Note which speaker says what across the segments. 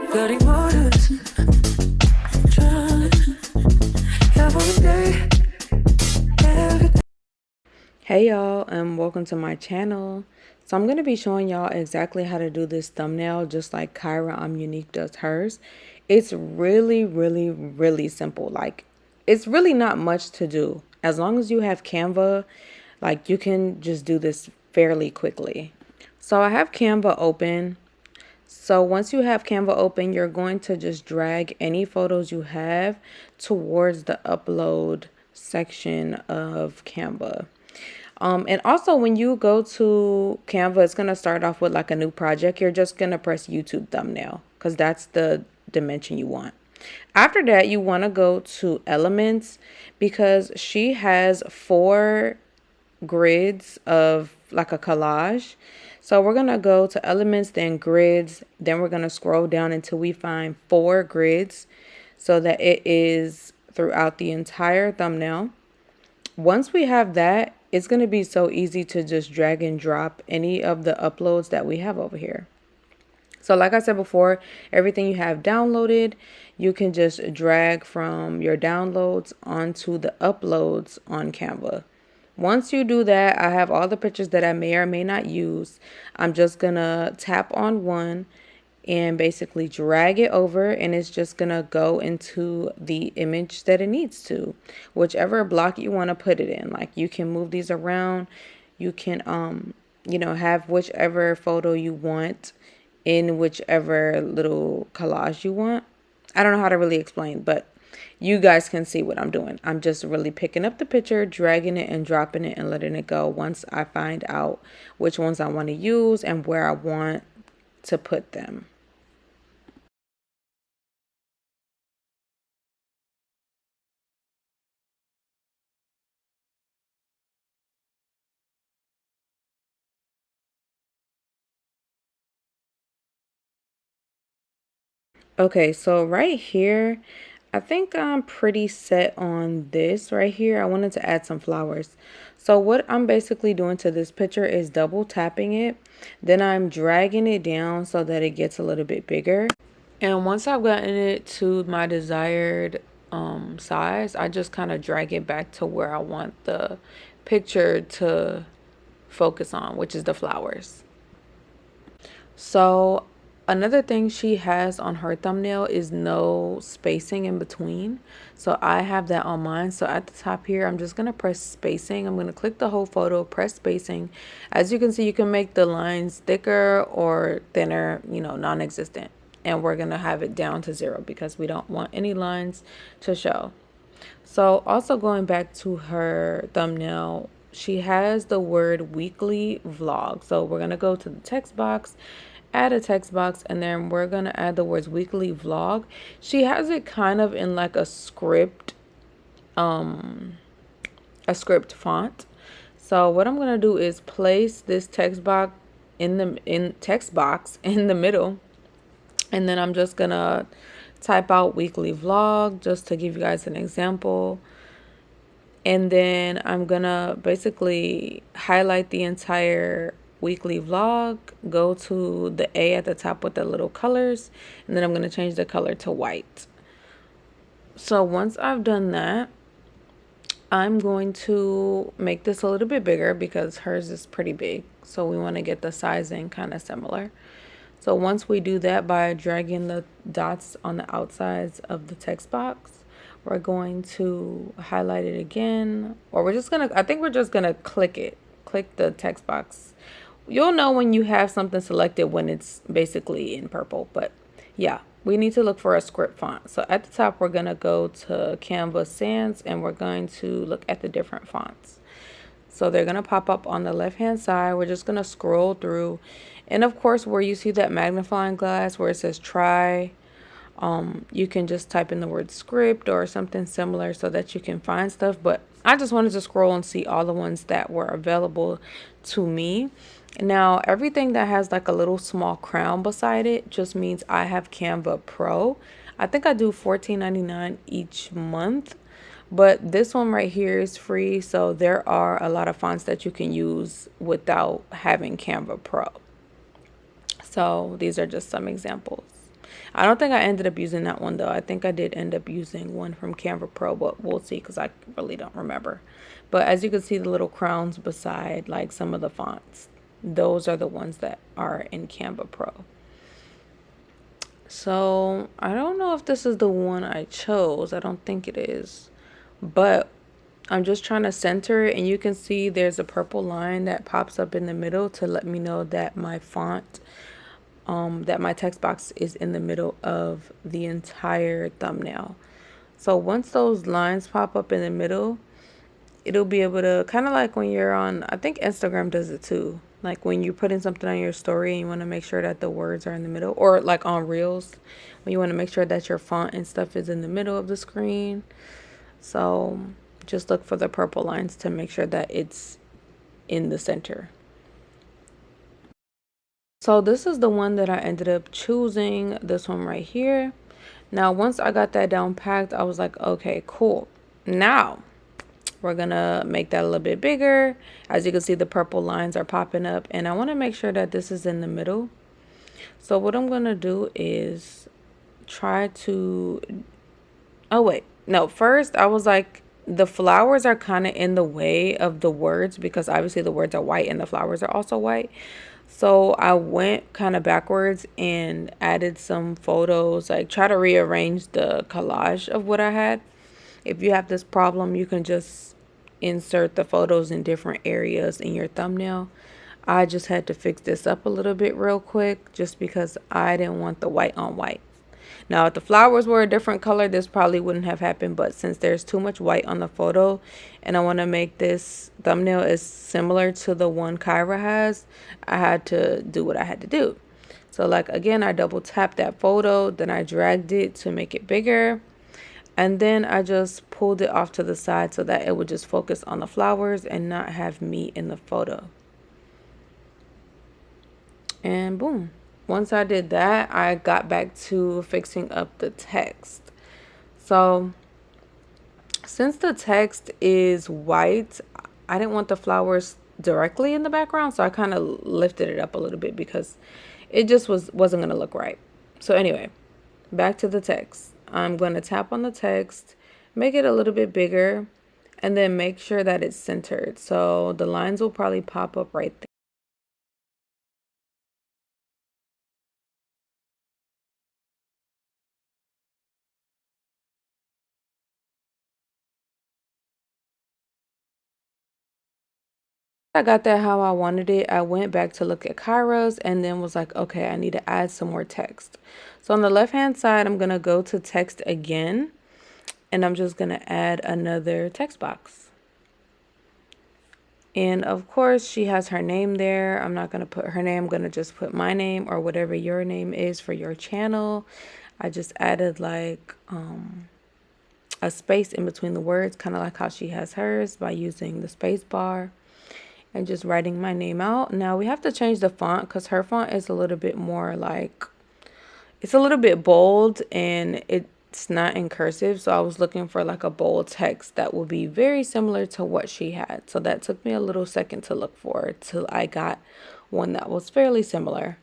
Speaker 1: Bloody waters, every day, every day. Hey y'all, and welcome to my channel. So I'm going to be showing y'all exactly how to do this thumbnail just like Kirah Ominique does hers. It's really simple. Like, it's really not much to do. As long as you have Canva, like, you can just do this fairly quickly. So I have Canva open. So once you have Canva open, you're going to just drag any photos you have towards the upload section of Canva. And also when you go to Canva, it's going to start off with like a new project. You're just going to press YouTube thumbnail because that's the dimension you want. After that, you want to go to elements because she has 4 grids of like a collage. So we're going to go to elements, then grids, then we're going to scroll down until we find 4 grids so that it is throughout the entire thumbnail. Once we have that, it's going to be so easy to just drag and drop any of the uploads that we have over here. So like I said before, everything you have downloaded, you can just drag from your downloads onto the uploads on Canva. Once you do that, I have all the pictures that I may or may not use. I'm just going to tap on one and basically drag it over, and it's just going to go into the image that it needs to, whichever block you want to put it in. Like, you can move these around. You can, have whichever photo you want in whichever little collage you want. I don't know how to really explain, but you guys can see what I'm doing. I'm just really picking up the picture, dragging it and dropping it and letting it go once I find out which ones I want to use and where I want to put them. Okay, so right here, I think I'm pretty set on this right here. I wanted to add some flowers. So what I'm basically doing to this picture is double tapping it. Then I'm dragging it down so that it gets a little bit bigger. And once I've gotten it to my desired size, I just kind of drag it back to where I want the picture to focus on, which is the flowers. So another thing she has on her thumbnail is no spacing in between. So I have that on mine. So at the top here, I'm just going to press spacing. I'm going to click the whole photo, press spacing. As you can see, you can make the lines thicker or thinner, non-existent. And we're going to have it down to 0 because we don't want any lines to show. So also going back to her thumbnail, she has the word weekly vlog. So we're going to go to the text box, add a text box, and then we're going to add the words weekly vlog. She has it kind of in like a script font. So what I'm going to do is place this text box in the middle, and then I'm just going to type out weekly vlog just to give you guys an example. And then I'm gonna basically highlight the entire weekly vlog, go to the A at the top with the little colors, and then I'm gonna change the color to white. So once I've done that, I'm going to make this a little bit bigger because hers is pretty big. So we want to get the sizing kind of similar. So once we do that by dragging the dots on the outsides of the text box, we're going to highlight it again, or I think we're just gonna click the text box. You'll know when you have something selected when it's basically in purple, but yeah, we need to look for a script font. So at the top, we're gonna go to Canva Sans and we're going to look at the different fonts. So they're gonna pop up on the left hand side. We're just gonna scroll through, and of course where you see that magnifying glass where it says try, you can just type in the word script or something similar so that you can find stuff. But I just wanted to scroll and see all the ones that were available to me. Now, everything that has like a little small crown beside it just means I have Canva Pro. I think I do $14.99 each month, but this one right here is free. So there are a lot of fonts that you can use without having Canva Pro. So these are just some examples. I don't think I ended up using that one though. I think I did end up using one from Canva Pro, but we'll see because I really don't remember. But as you can see, the little crowns beside like some of the fonts, those are the ones that are in Canva Pro. So I don't know if this is the one I chose. I don't think it is, but I'm just trying to center it, and you can see there's a purple line that pops up in the middle to let me know that my font, that my text box is in the middle of the entire thumbnail. So once those lines pop up in the middle, it'll be able to kind of like when you're on, I think Instagram does it too. Like when you're putting something on your story and you want to make sure that the words are in the middle, or like on Reels, when you want to make sure that your font and stuff is in the middle of the screen. So just look for the purple lines to make sure that it's in the center. So this is the one that I ended up choosing, this one right here. Now, once I got that down packed, I was like, okay, cool. Now we're gonna make that a little bit bigger. As you can see, the purple lines are popping up, and I want to make sure that this is in the middle. So what I'm gonna do is try to, oh wait, no, first I was like, the flowers are kind of in the way of the words because obviously the words are white and the flowers are also white. So I went kind of backwards and added some photos, like try to rearrange the collage of what I had. If you have this problem, you can just insert the photos in different areas in your thumbnail. I just had to fix this up a little bit real quick just because I didn't want the white on white. Now, if the flowers were a different color, this probably wouldn't have happened. But since there's too much white on the photo and I want to make this thumbnail as similar to the one Kirah has, I had to do what I had to do. So like, again, I double tapped that photo, then I dragged it to make it bigger. And then I just pulled it off to the side so that it would just focus on the flowers and not have me in the photo. And boom. Once I did that, I got back to fixing up the text. So since the text is white, I didn't want the flowers directly in the background, so I kind of lifted it up a little bit because it just wasn't going to look right. So anyway, back to the text. I'm going to tap on the text, make it a little bit bigger, and then make sure that it's centered. So the lines will probably pop up right there. I got that how I wanted it. I went back to look at Kirah's and then was like, okay, I need to add some more text. So on the left hand side, I'm going to go to text again, and I'm just going to add another text box. And of course, she has her name there. I'm not going to put her name. I'm going to just put my name or whatever your name is for your channel. I just added like a space in between the words, kind of like how she has hers by using the space bar and just writing my name out. Now we have to change the font because her font is a little bit more like, it's a little bit bold and it's not in cursive. So I was looking for like a bold text that will be very similar to what she had. So that took me a little second to look for till I got one that was fairly similar.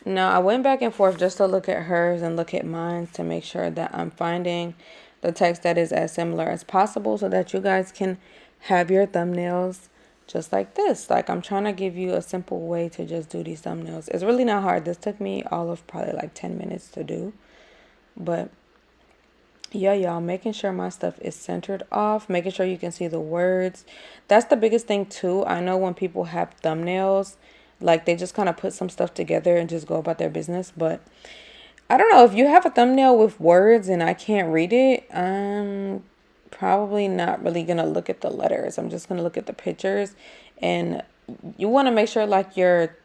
Speaker 1: Now I went back and forth just to look at hers and look at mine to make sure that I'm finding the text that is as similar as possible so that you guys can have your thumbnails just like this. Like, I'm trying to give you a simple way to just do these thumbnails. It's really not hard. This took me all of probably like 10 minutes to do. But yeah, y'all, making sure my stuff is centered off, making sure you can see the words. That's the biggest thing too. I know when people have thumbnails, like they just kind of put some stuff together and just go about their business. But I don't know, if you have a thumbnail with words and I can't read it, I'm probably not really going to look at the letters. I'm just going to look at the pictures. And you want to make sure like your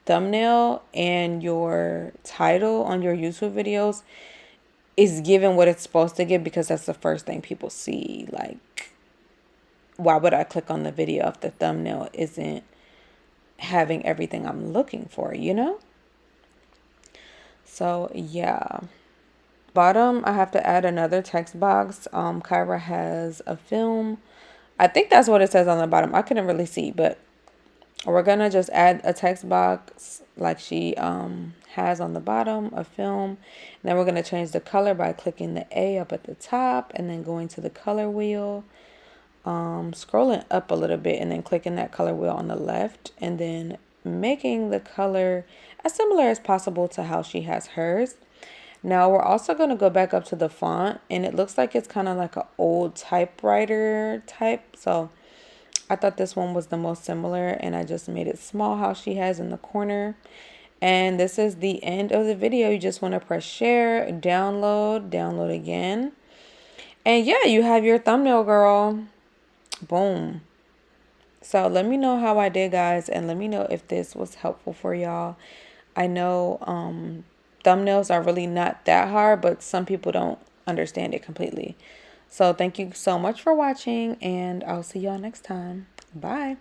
Speaker 1: thumbnail and your title on your YouTube videos is given what it's supposed to give, because that's the first thing people see. Like, why would I click on the video if the thumbnail isn't having everything I'm looking for, you know? So yeah, bottom, I have to add another text box. Kirah has a film. I think that's what it says on the bottom. I couldn't really see, but we're gonna just add a text box like she has on the bottom, a film. And then we're gonna change the color by clicking the A up at the top and then going to the color wheel, scrolling up a little bit and then clicking that color wheel on the left, and then making the color as similar as possible to how she has hers. Now we're also going to go back up to the font, and it looks like it's kind of like an old typewriter type. So I thought this one was the most similar, and I just made it small how she has in the corner. And this is the end of the video. You just want to press share, download again. And yeah, you have your thumbnail, girl. Boom. So let me know how I did, guys, and let me know if this was helpful for y'all. I know thumbnails are really not that hard, but some people don't understand it completely. So thank you so much for watching, and I'll see y'all next time. Bye.